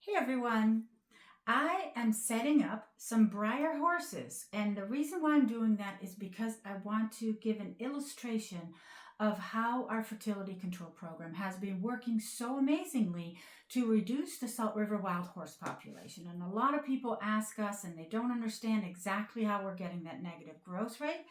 Hey everyone, I am setting up some Breyer horses, and the reason why I'm doing that is because I want to give an illustration of how our fertility control program has been working so amazingly to reduce the Salt River wild horse population. And a lot of people ask us, and they don't understand exactly how we're getting that negative growth rate,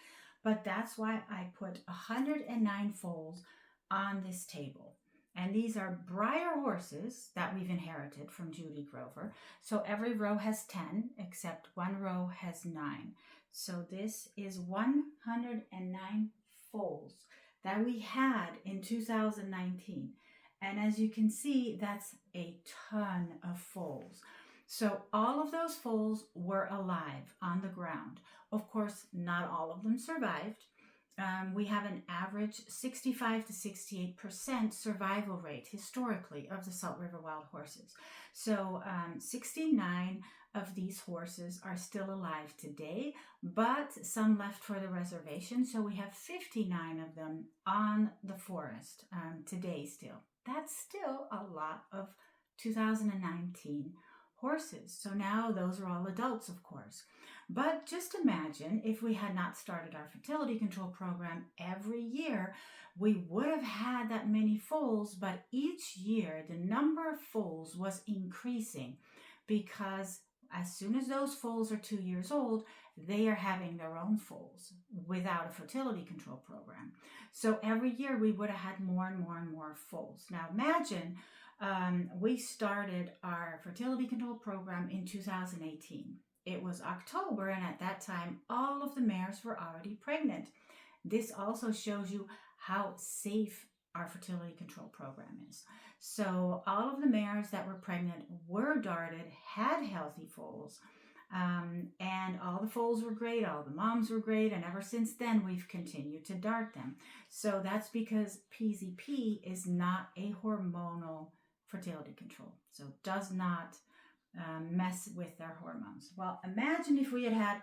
but that's why I put 109 foals on this table. And these are Breyer horses that we've inherited from Judy Grover. So every row has 10, except one row has 9. So this is 109 foals that we had in 2019. And as you can see, that's a ton of foals. So all of those foals were alive on the ground. Of course, not all of them survived. We have an average 65 to 68% survival rate historically of the Salt River wild horses. So 69 of these horses are still alive today, but some left for the reservation. So we have 59 of them on the forest today still. That's still a lot of 2019 horses. So now those are all adults, of course. But just imagine if we had not started our fertility control program every year, we would have had that many foals, but each year the number of foals was increasing because as soon as those foals are 2 years old, they are having their own foals without a fertility control program. So every year we would have had more and more and more foals. Now imagine we started our fertility control program in 2018. It was October, and at that time, all of the mares were already pregnant. This also shows you how safe our fertility control program is. So all of the mares that were pregnant were darted, had healthy foals, and all the foals were great, all the moms were great, and ever since then we've continued to dart them. So that's because PZP is not a hormonal fertility control, so does not mess with their hormones. Well, imagine if we had had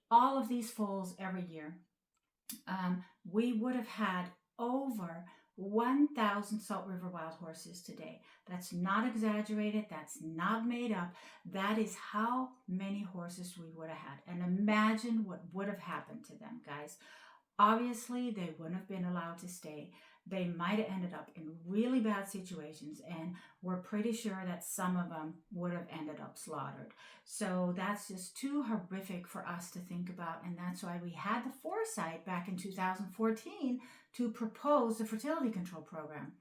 all of these foals every year. We would have had over 1,000 Salt River wild horses today. That's not exaggerated. That's not made up. That is how many horses we would have had. And imagine what would have happened to them, guys. Obviously, they wouldn't have been allowed to stay. They might have ended up in really bad situations, and we're pretty sure that some of them would have ended up slaughtered. So that's just too horrific for us to think about, and that's why we had the foresight back in 2014 to propose the fertility control program.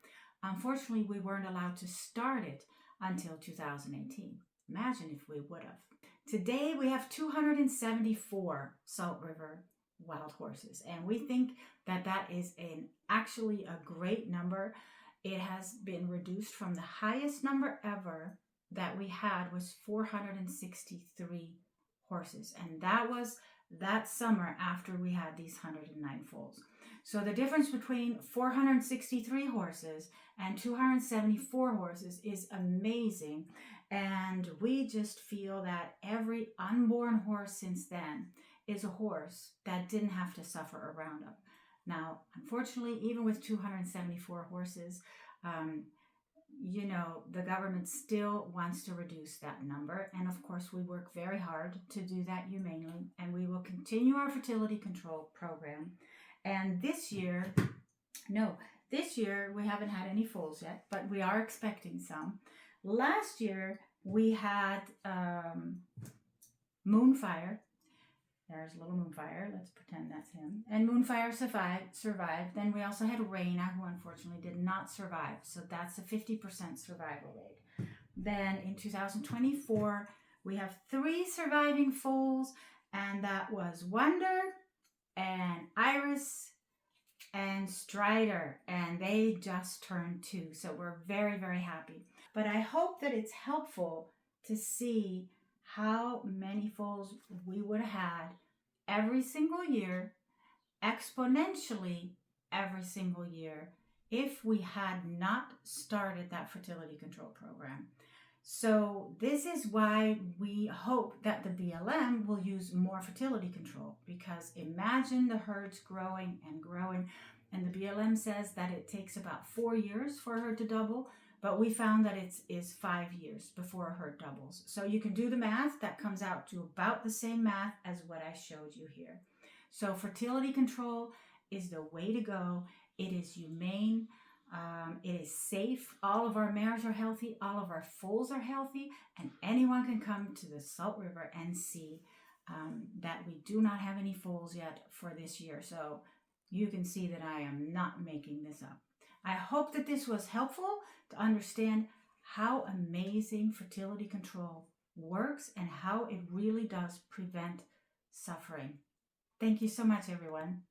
Unfortunately, we weren't allowed to start it until 2018. Imagine if we would have. Today, we have 274 Salt River wild horses, and we think that that is actually a great number. It has been reduced from the highest number ever that we had was 463 horses, and that was that summer after we had these 109 foals. So the difference between 463 horses and 274 horses is amazing, and we just feel that every unborn horse since then is a horse that didn't have to suffer a roundup. Now, unfortunately, even with 274 horses, the government still wants to reduce that number. And of course, we work very hard to do that humanely. And we will continue our fertility control program. And this year we haven't had any foals yet, but we are expecting some. Last year, we had Moonfire. There's little Moonfire. Let's pretend that's him. And Moonfire survived. Then we also had Raina, who unfortunately did not survive. So that's a 50% survival rate. Then in 2024, we have 3 surviving foals, and that was Wonder and Iris and Strider, and they just turned 2. So we're very, very happy. But I hope that it's helpful to see how many foals we would have had every single year, exponentially every single year, if we had not started that fertility control program. So this is why we hope that the BLM will use more fertility control, because imagine the herds growing and growing, and the BLM says that it takes about 4 years for her to double, but we found that it is 5 years before a herd doubles. So you can do the math. That comes out to about the same math as what I showed you here. So fertility control is the way to go. It is humane. It is safe. All of our mares are healthy. All of our foals are healthy. And anyone can come to the Salt River and see that we do not have any foals yet for this year. So you can see that I am not making this up. I hope that this was helpful to understand how amazing fertility control works and how it really does prevent suffering. Thank you so much, everyone.